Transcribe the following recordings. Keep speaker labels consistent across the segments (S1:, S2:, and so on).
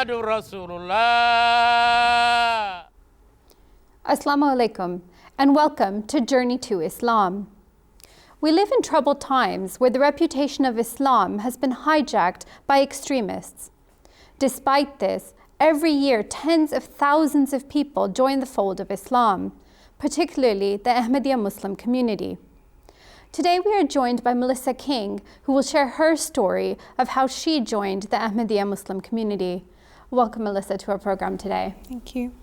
S1: Muhammadur Rasulullah.
S2: Assalamu alaikum and welcome to Journey to Islam. We live in troubled times where the reputation of Islam has been hijacked by extremists. Despite this, every year tens of thousands of people join the fold of Islam, particularly the Ahmadiyya Muslim community. Today we are joined by Melissa King, who will share her story of how she joined the Ahmadiyya Muslim community. Welcome, Melissa, to our program today.
S3: Thank you.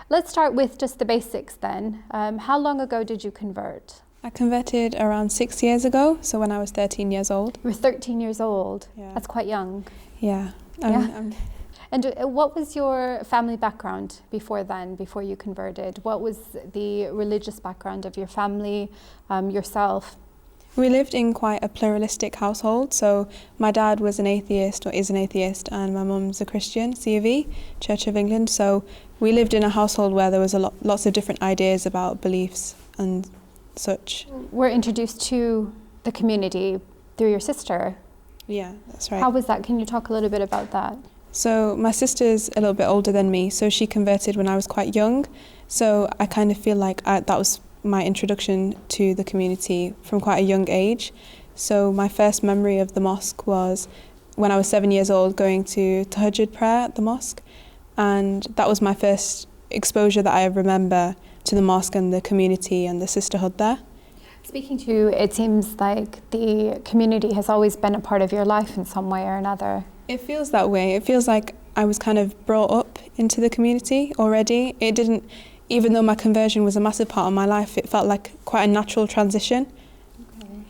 S2: Let's start with just the basics then. How long ago did you convert?
S3: I converted around 6 years ago, so when I was 13 years old.
S2: You were 13 years old.
S3: Yeah.
S2: That's quite young.
S3: Yeah.
S2: And what was your family background before then, before you converted? What was the religious background of your family, yourself?
S3: We lived in quite a pluralistic household, so my dad was an atheist, or is an atheist, and my mum's a Christian, C of E, Church of England. So we lived in a household where there was lots of different ideas about beliefs and such.
S2: We're introduced to the community through your sister.
S3: Yeah, that's right.
S2: How was that? Can you talk a little bit about that?
S3: So my sister's a little bit older than me, so she converted when I was quite young. So I kind of feel like that was my introduction to the community from quite a young age. So my first memory of the mosque was when I was 7 years old, going to Tahajjud prayer at the mosque, and that was my first exposure that I remember to the mosque and the community and the sisterhood there.
S2: Speaking to you, it seems like the community has always been a part of your life in some way or another.
S3: It feels that way. It feels like I was kind of brought up into the community already. It didn't, even though my conversion was a massive part of my life, it felt like quite a natural transition.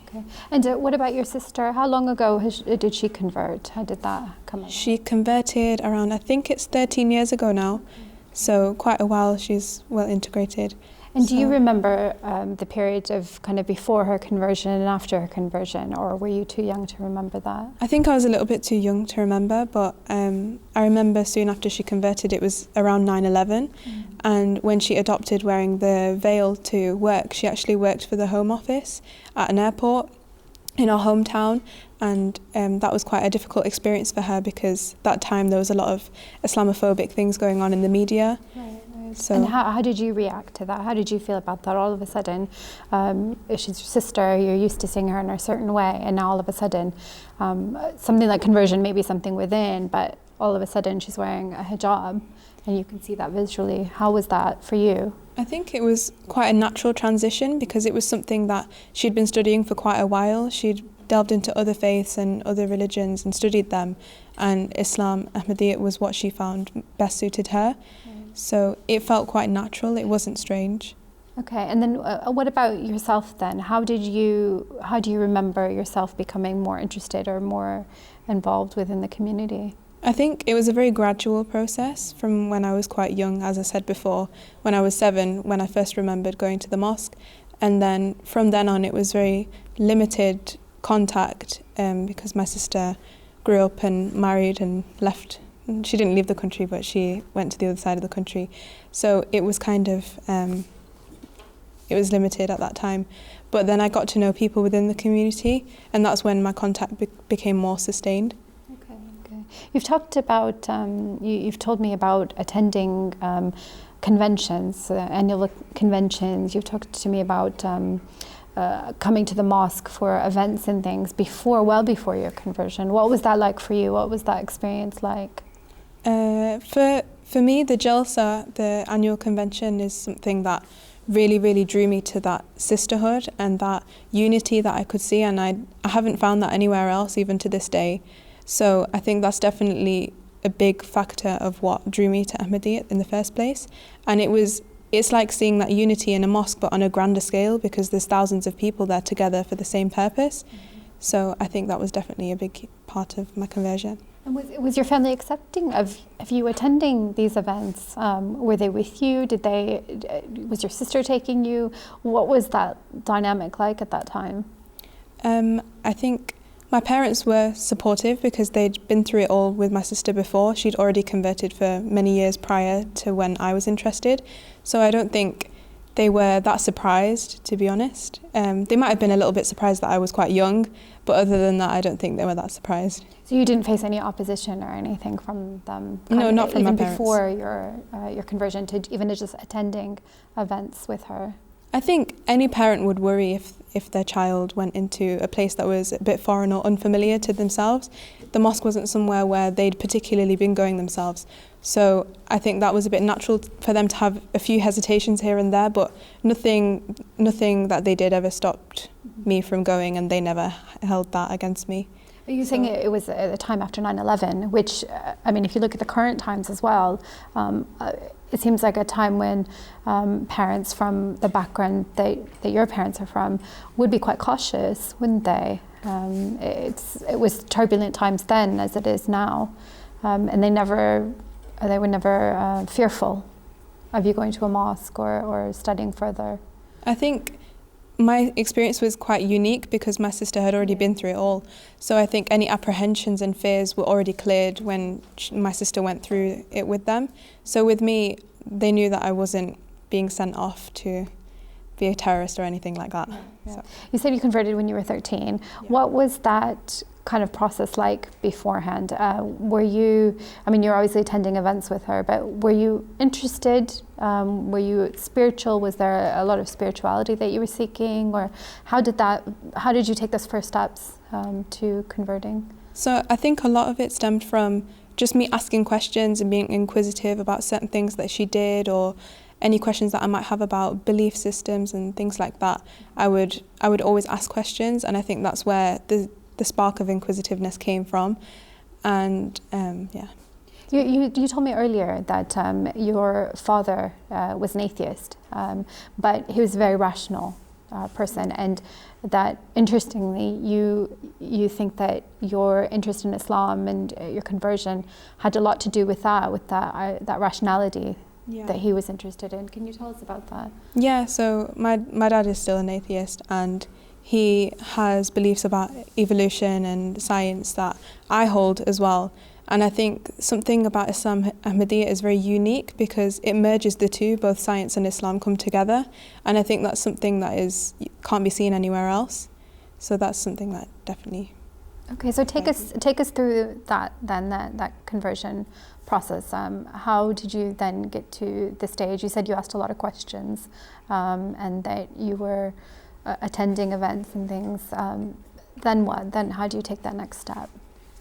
S2: Okay. And what about your sister? How long ago did she convert? How did that come about?
S3: She converted around, I think it's 13 years ago now. So quite a while. She's well integrated.
S2: And do you remember the period of kind of before her conversion and after her conversion, or were you too young to remember that?
S3: I think I was a little bit too young to remember, but I remember soon after she converted, it was around 9/11, and when she adopted wearing the veil to work, she actually worked for the Home Office at an airport in our hometown, and that was quite a difficult experience for her because that time there was a lot of Islamophobic things going on in the media.
S2: Right.
S3: So,
S2: and how did you react to that? How did you feel about that? All of a sudden, she's your sister, you're used to seeing her in a certain way, and now all of a sudden, something like conversion may be something within, but all of a sudden she's wearing a hijab, and you can see that visually. How was that for you?
S3: I think it was quite a natural transition because it was something that she'd been studying for quite a while. She'd delved into other faiths and other religions and studied them, and Islam, Ahmadiyya, was what she found best suited her. So it felt quite natural, it wasn't strange.
S2: Okay, and then what about yourself then? How do you remember yourself becoming more interested or more involved within the community?
S3: I think it was a very gradual process from when I was quite young, as I said before, when I was 7, when I first remembered going to the mosque. And then from then on it was very limited contact because my sister grew up and married and left. She didn't leave the country, but she went to the other side of the country. So it was kind of, it was limited at that time. But then I got to know people within the community, and that's when my contact became more sustained.
S2: Okay. You've talked about, you've told me about attending conventions, annual conventions. You've talked to me about coming to the mosque for events and things well before your conversion. What was that like for you? What was that experience like?
S3: For me, the Jalsa, the annual convention, is something that really, really drew me to that sisterhood and that unity that I could see, and I haven't found that anywhere else, even to this day. So I think that's definitely a big factor of what drew me to Ahmadiyya in the first place. And it's like seeing that unity in a mosque, but on a grander scale, because there's thousands of people there together for the same purpose. So I think that was definitely a big part of my conversion.
S2: And was your family accepting of you attending these events? Were they with you? Was your sister taking you? What was that dynamic like at that time?
S3: I think my parents were supportive because they'd been through it all with my sister before. She'd already converted for many years prior to when I was interested. So I don't think they were that surprised, to be honest. They might have been a little bit surprised that I was quite young, but other than that, I don't think they were that surprised.
S2: So you didn't face any opposition or anything from them?
S3: No, not from my
S2: even
S3: parents.
S2: before your conversion, to even just attending events with her?
S3: I think any parent would worry if their child went into a place that was a bit foreign or unfamiliar to themselves. The mosque wasn't somewhere where they'd particularly been going themselves. So I think that was a bit natural for them to have a few hesitations here and there, but nothing that they did ever stopped me from going, and they never held that against me.
S2: Are you saying it was a time after 9/11, which, I mean, if you look at the current times as well, it seems like a time when parents from the background that your parents are from would be quite cautious, wouldn't they? It was turbulent times then as it is now, and they were never fearful of you going to a mosque or studying further.
S3: I think my experience was quite unique because my sister had already been through it all. So I think any apprehensions and fears were already cleared when my sister went through it with them. So with me, they knew that I wasn't being sent off to be a terrorist or anything like that.
S2: Yeah.
S3: So.
S2: You said you converted when you were 13.
S3: Yeah.
S2: What was that kind of process like beforehand? Were you, I mean, you're obviously attending events with her, but were you interested? Were you spiritual? Was there a lot of spirituality that you were seeking? Or how did you take those first steps to converting?
S3: So I think a lot of it stemmed from just me asking questions and being inquisitive about certain things that she did, or any questions that I might have about belief systems and things like that. I would always ask questions, and I think that's where the spark of inquisitiveness came from. And yeah.
S2: You told me earlier that your father was an atheist, but he was a very rational person, and that interestingly you think that your interest in Islam and your conversion had a lot to do with that rationality. Yeah. That he was interested in. Can you tell us about that?
S3: Yeah, so my dad is still an atheist, and he has beliefs about evolution and science that I hold as well. And I think something about Islam Ahmadiyya is very unique because it merges the two, both science and Islam come together. And I think that's something that can't be seen anywhere else. So that's something that definitely...
S2: Okay, so take us through that conversion process. How did you then get to the stage? You said you asked a lot of questions, and that you were attending events and things. Then what? Then how do you take that next step?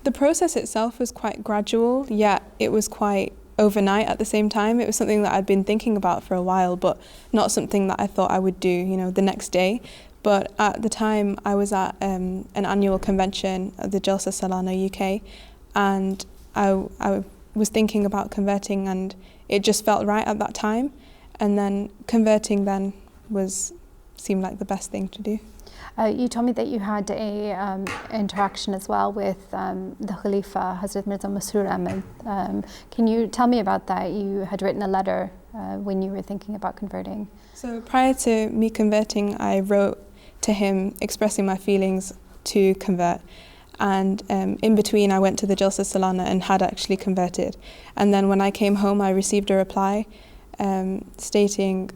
S3: The process itself was quite gradual, yet it was quite overnight at the same time. It was something that I'd been thinking about for a while, but not something that I thought I would do, the next day. But at the time, I was at an annual convention at the Jalsa Salana UK, and I was thinking about converting, and it just felt right at that time. And then converting then seemed like the best thing to do.
S2: You told me that you had a interaction as well with the Khalifa, Hazrat Mirza Masroor Ahmad. Can you tell me about that? You had written a letter when you were thinking about converting. So
S3: prior to me converting, I wrote to him expressing my feelings to convert. And in between, I went to the Jalsa Salana and had actually converted. And then when I came home, I received a reply stating,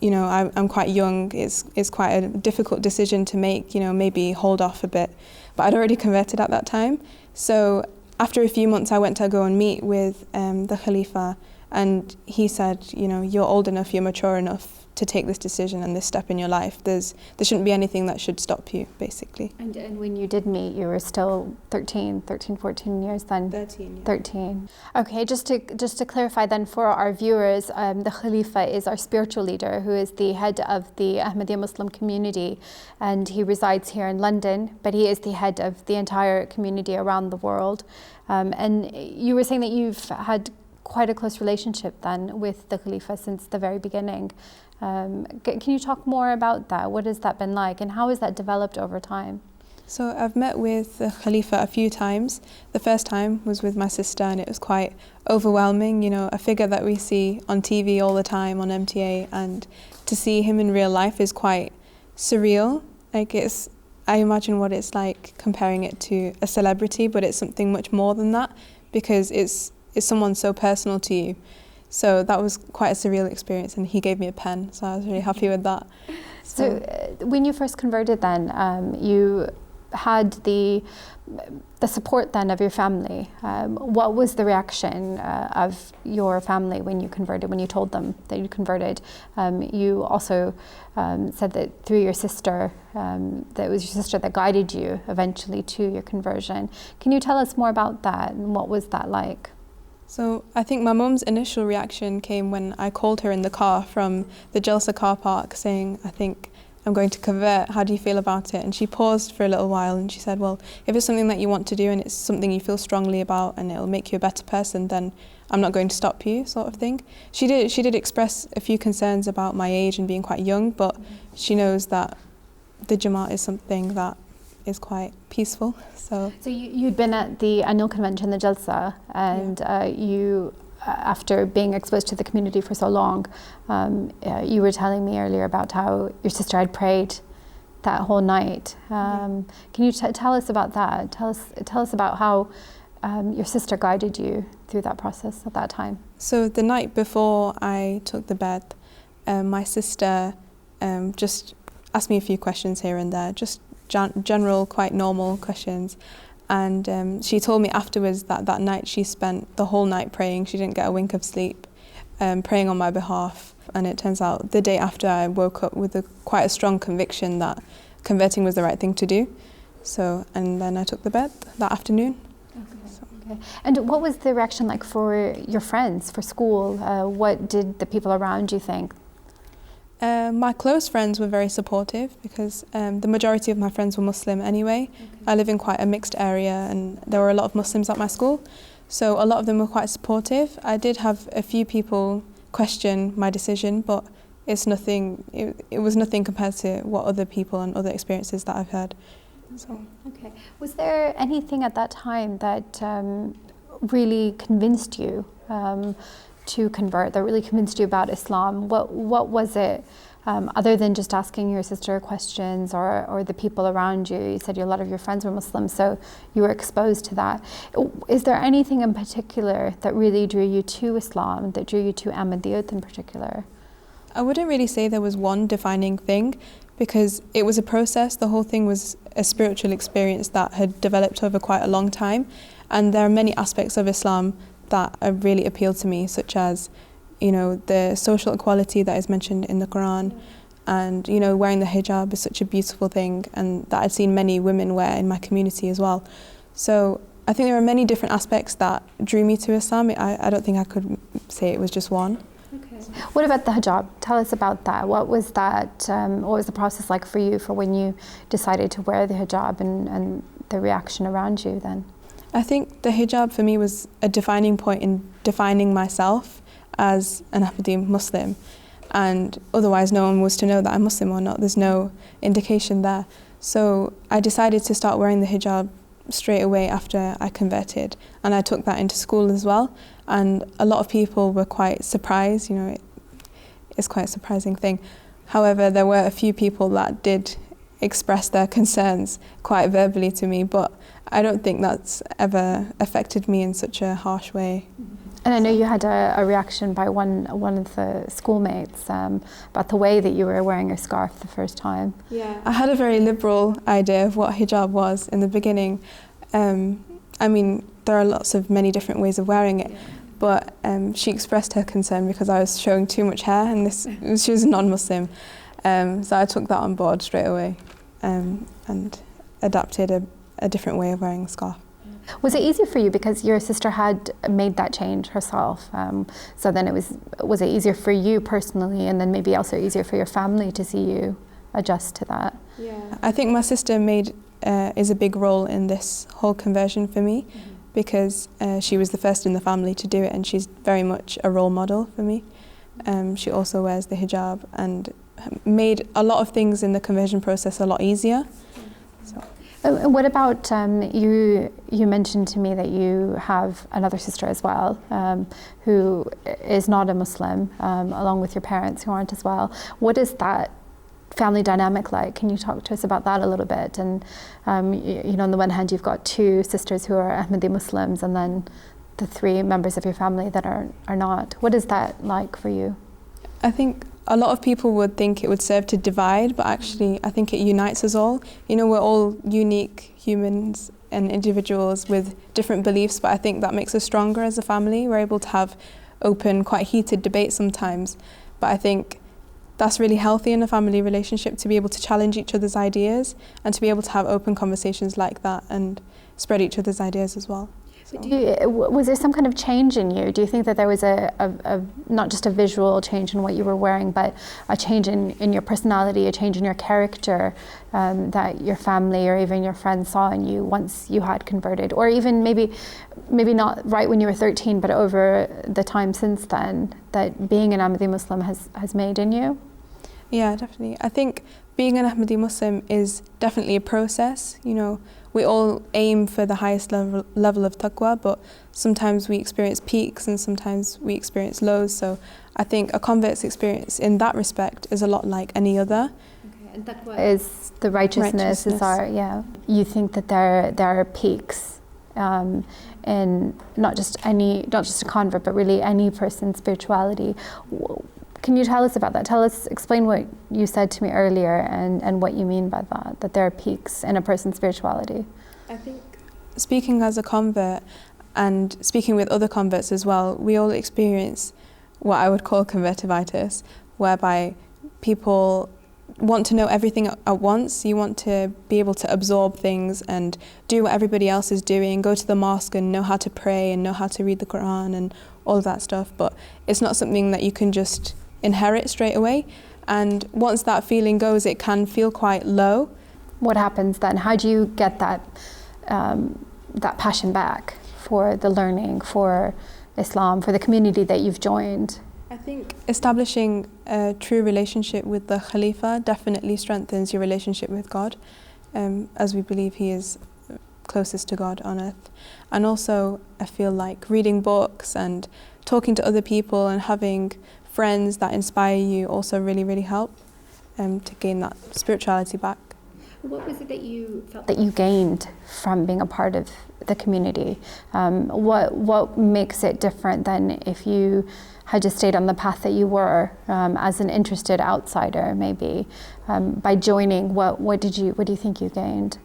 S3: I'm quite young, it's quite a difficult decision to make, maybe hold off a bit. But I'd already converted at that time. So after a few months, I went to go and meet with the Khalifa, and he said, you're old enough, you're mature enough to take this decision and this step in your life. There shouldn't be anything that should stop you, basically. And
S2: when you did meet, you were still 13, 14 years then?
S3: 13, yeah.
S2: 13. Okay, just to clarify then for our viewers, the Khalifa is our spiritual leader who is the head of the Ahmadiyya Muslim community, and he resides here in London, but he is the head of the entire community around the world. And you were saying that you've had quite a close relationship then with the Khalifa since the very beginning. Can you talk more about that? What has that been like, and how has that developed over time?
S3: So I've met with the Khalifa a few times. The first time was with my sister, and it was quite overwhelming, a figure that we see on TV all the time on MTA, and to see him in real life is quite surreal. I imagine what it's like comparing it to a celebrity, but it's something much more than that because it's someone so personal to you. So that was quite a surreal experience, and he gave me a pen, so I was really happy with that.
S2: So when you first converted then, you had the support then of your family. What was the reaction of your family when you converted, when you told them that you converted? You also said that through your sister, that it was your sister that guided you eventually to your conversion. Can you tell us more about that, and what was that like?
S3: So I think my mum's initial reaction came when I called her in the car from the Jalsa car park saying, I think I'm going to convert, how do you feel about it? And she paused for a little while and she said, well, if it's something that you want to do and it's something you feel strongly about and it'll make you a better person, then I'm not going to stop you, sort of thing. She did express a few concerns about my age and being quite young, but she knows that the Jamaat is something that is quite peaceful. So
S2: you'd been at the annual convention, the Jalsa, and you, after being exposed to the community for so long, you were telling me earlier about how your sister had prayed that whole night. Can you tell us about that? Tell us about how your sister guided you through that process at that time.
S3: So the night before I took the bed, my sister just asked me a few questions here and there, just general, quite normal questions. And she told me afterwards that that night she spent the whole night praying. She didn't get a wink of sleep, praying on my behalf. And it turns out the day after I woke up with quite a strong conviction that converting was the right thing to do. So, and then I took the bed that afternoon.
S2: Okay. And what was the reaction like for your friends, for school? What did the people around you think?
S3: My close friends were very supportive because the majority of my friends were Muslim anyway. Okay. I live in quite a mixed area and there were a lot of Muslims at my school, so a lot of them were quite supportive. I did have a few people question my decision, but it's nothing. It was nothing compared to what other people and other experiences that I've heard. So.
S2: Okay. Was there anything at that time that really convinced you to convert, that really convinced you about Islam? What was it, other than just asking your sister questions or the people around you? You said a lot of your friends were Muslim, so you were exposed to that. Is there anything in particular that really drew you to Islam, that drew you to Ahmadiyyat in particular?
S3: I wouldn't really say there was one defining thing, because it was a process. The whole thing was a spiritual experience that had developed over quite a long time, and there are many aspects of Islam that really appealed to me, such as, you know, the social equality that is mentioned in the Quran, and, you know, wearing the hijab is such a beautiful thing, and that I'd seen many women wear in my community as well. So I think there are many different aspects that drew me to Islam. I don't think I could say it was just one.
S2: Okay. What about the hijab? Tell us about that. What was that? What was the process like for you, for when you decided to wear the hijab, and the reaction around you then?
S3: I think the hijab for me was a defining point in defining myself as an Ahmadi Muslim, and otherwise no one was to know that I'm Muslim or not. There's no indication there. So I decided to start wearing the hijab straight away after I converted, and I took that into school as well, and a lot of people were quite surprised. You know, it's quite a surprising thing. However, there were a few people that did express their concerns quite verbally to me, but I don't think that's ever affected me in such a harsh way.
S2: And I know you had a reaction by one of the schoolmates about the way that you were wearing your scarf the first time.
S3: Yeah, I had a very liberal idea of what hijab was in the beginning. I mean, there are many different ways of wearing it, but she expressed her concern because I was showing too much hair, and she was non-Muslim. So I took that on board straight away and adapted a different way of wearing a scarf.
S2: Was it easier for you because your sister had made that change herself? So then was it easier for you personally, and then maybe also easier for your family to see you adjust to that?
S3: Yeah, I think my sister is a big role in this whole conversion for me, because she was the first in the family to do it, and she's very much a role model for me. She also wears the hijab and made a lot of things in the conversion process a lot easier. So.
S2: And what about you mentioned to me that you have another sister as well, who is not a Muslim, along with your parents who aren't as well. What is that family dynamic like? Can you talk to us about that a little bit? And you know, on the one hand, you've got two sisters who are Ahmadi Muslims, and then the three members of your family that are not. What is that like for you?
S3: I think a lot of people would think it would serve to divide, but actually I think it unites us all. You know, we're all unique humans and individuals with different beliefs, but I think that makes us stronger as a family. We're able to have open, quite heated debates sometimes, but I think that's really healthy in a family relationship, to be able to challenge each other's ideas and to be able to have open conversations like that and spread each other's ideas as well. So.
S2: Was there some kind of change in you? Do you think that there was a not just a visual change in what you were wearing, but a change in your personality, a change in your character that your family or even your friends saw in you once you had converted? Or even maybe not right when you were 13, but over the time since then, that being an Ahmadi Muslim has made in you?
S3: Yeah, definitely. I think being an Ahmadi Muslim is definitely a process. You know, we all aim for the highest level of taqwa, but sometimes we experience peaks and sometimes we experience lows. So I think a convert's experience in that respect is a lot like any other.
S2: Okay, and taqwa is the righteousness. Is our, yeah. You think that there are peaks in not just a convert, but really any person's spirituality. Can you tell us about that? Explain what you said to me earlier and what you mean by that there are peaks in a person's spirituality.
S3: I think speaking as a convert and speaking with other converts as well, we all experience what I would call convertivitis, whereby people want to know everything at once. You want to be able to absorb things and do what everybody else is doing, go to the mosque and know how to pray and know how to read the Quran and all of that stuff. But it's not something that you can just inherit straight away, and once that feeling goes, it can feel quite low.
S2: What happens then? How do you get that passion back for the learning, for Islam, for the community that you've joined?
S3: I think establishing a true relationship with the Khalifa definitely strengthens your relationship with God, as we believe he is closest to God on earth. And also I feel like reading books and talking to other people and having friends that inspire you also really, really help to gain that spirituality back.
S2: What was it that you felt that you gained from being a part of the community? What makes it different than if you had just stayed on the path that you were as an interested outsider, maybe? By joining, what do you think you gained?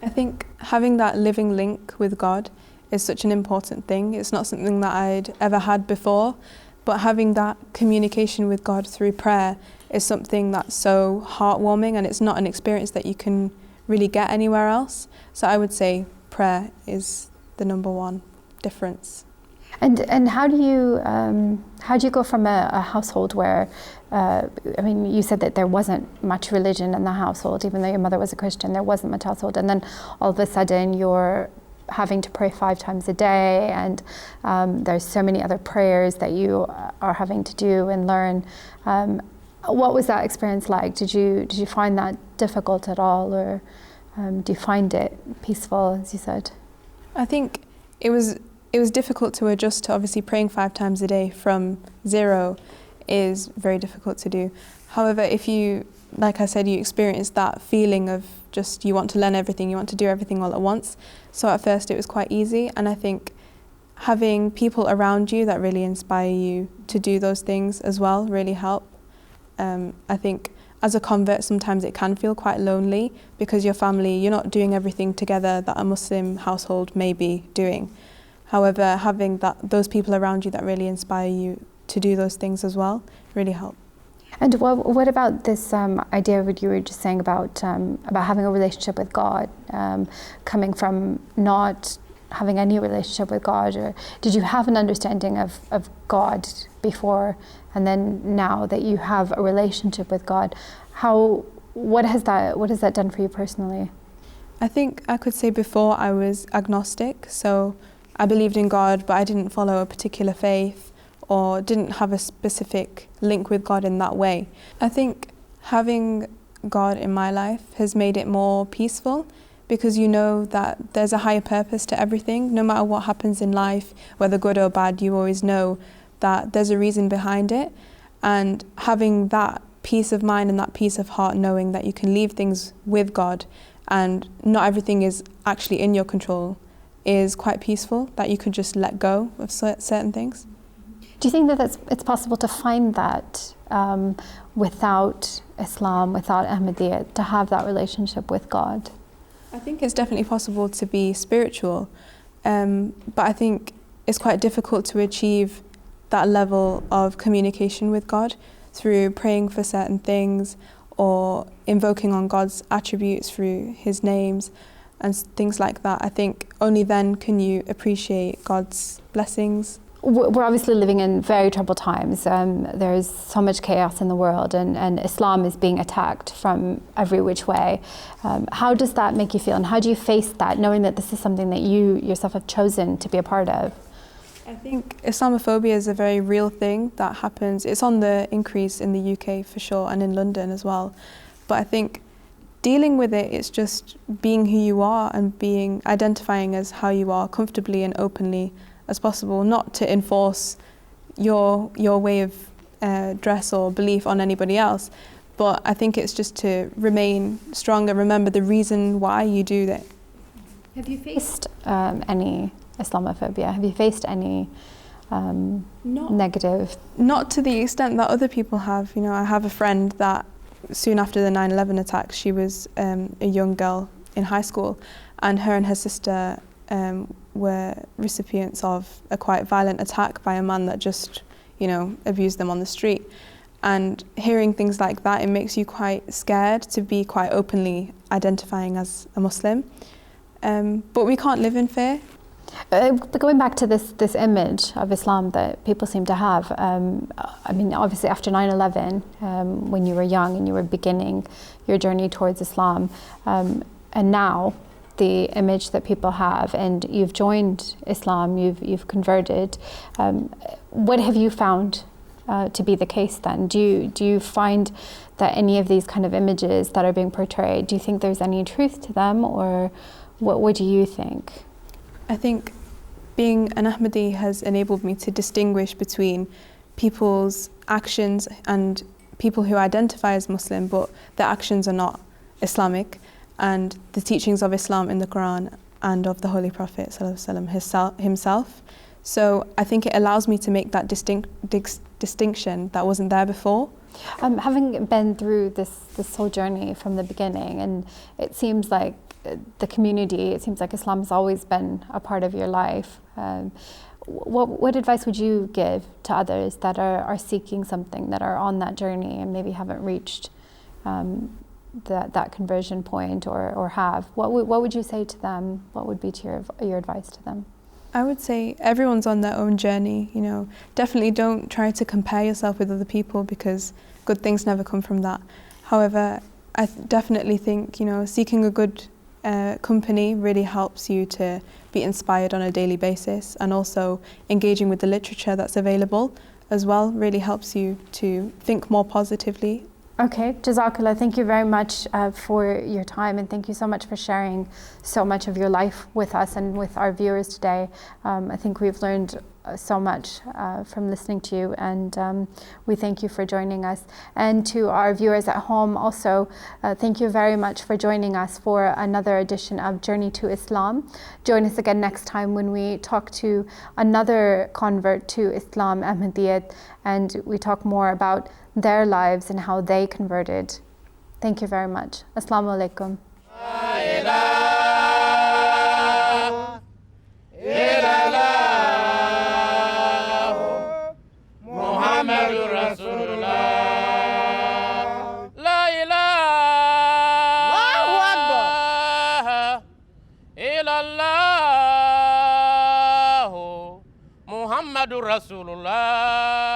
S3: I think having that living link with God is such an important thing. It's not something that I'd ever had before. But having that communication with God through prayer is something that's so heartwarming, and it's not an experience that you can really get anywhere else. So I would say prayer is the number one difference.
S2: And how do you go from a household where, you said that there wasn't much religion in the household, even though your mother was a Christian, there wasn't much household, and then all of a sudden you're having to pray 5 times a day, and there's so many other prayers that you are having to do and learn. What was that experience like? Did you find that difficult at all, or do you find it peaceful, as you said? I
S3: think it was difficult to adjust to obviously praying 5 times a day from 0 is very difficult to do. However, if you, like I said, you experience that feeling of just you want to learn everything, you want to do everything all at once. So at first it was quite easy, and I think having people around you that really inspire you to do those things as well really help. I think as a convert sometimes it can feel quite lonely because your family, you're not doing everything together that a Muslim household may be doing. However, having those people around you that really inspire you to do those things as well really help.
S2: And what about this idea what you were just saying about having a relationship with God, coming from not having any relationship with God? Or did you have an understanding of God before, and then now that you have a relationship with God, what has that done for you personally?
S3: I think I could say before I was agnostic, so I believed in God, but I didn't follow a particular faith or didn't have a specific link with God in that way. I think having God in my life has made it more peaceful, because you know that there's a higher purpose to everything. No matter what happens in life, whether good or bad, you always know that there's a reason behind it. And having that peace of mind and that peace of heart, knowing that you can leave things with God and not everything is actually in your control, is quite peaceful, that you could just let go of certain things.
S2: Do you think that it's possible to find that without Islam, without Ahmadiyya, to have that relationship with God?
S3: I think it's definitely possible to be spiritual, but I think it's quite difficult to achieve that level of communication with God through praying for certain things or invoking on God's attributes through his names and things like that. I think only then can you appreciate God's blessings.
S2: We're obviously living in very troubled times. There's so much chaos in the world, and Islam is being attacked from every which way. How does that make you feel, and how do you face that, knowing that this is something that you yourself have chosen to be a part of?
S3: I think Islamophobia is a very real thing that happens. It's on the increase in the UK for sure, and in London as well. But I think dealing with it, it's just being who you are and identifying as how you are comfortably and openly as possible, not to enforce your way of dress or belief on anybody else. But I think it's just to remain strong and remember the reason why you do that.
S2: Have you faced any Islamophobia? Have you faced any negative?
S3: Not to the extent that other people have. You know, I have a friend that soon after the 9/11 attacks, she was a young girl in high school, and her and her sister were recipients of a quite violent attack by a man that just, you know, abused them on the street. And hearing things like that, it makes you quite scared to be quite openly identifying as a Muslim. But we can't live in fear.
S2: But going back to this image of Islam that people seem to have, I mean, obviously after 9/11, when you were young and you were beginning your journey towards Islam, and now the image that people have, and you've joined Islam, you've converted. What have you found to be the case then? Do you find that any of these kind of images that are being portrayed, do you think there's any truth to them, or what do you think?
S3: I think being an Ahmadi has enabled me to distinguish between people's actions and people who identify as Muslim, but their actions are not Islamic, and the teachings of Islam in the Quran and of the Holy Prophet ﷺ himself. So I think it allows me to make that distinction that wasn't there before.
S2: Having been through this whole journey from the beginning, and it seems like the community, it seems like Islam has always been a part of your life. What advice would you give to others that are seeking something, that are on that journey and maybe haven't reached that conversion point, or have? What would you say to them? What would be your advice to them?
S3: I would say everyone's on their own journey. You know, definitely don't try to compare yourself with other people, because good things never come from that. However, I definitely think, you know, seeking a good company really helps you to be inspired on a daily basis, and also engaging with the literature that's available as well really helps you to think more positively.
S2: Okay, Jazakallah, thank you very much for your time, and thank you so much for sharing so much of your life with us and with our viewers today. I think we've learned so much from listening to you, and we thank you for joining us. And to our viewers at home also, thank you very much for joining us for another edition of Journey to Islam. Join us again next time when we talk to another convert to Islam, Ahmadiyyat, and we talk more about their lives and how they converted. Thank you very much. Assalamu alaikum.
S1: Rasulullah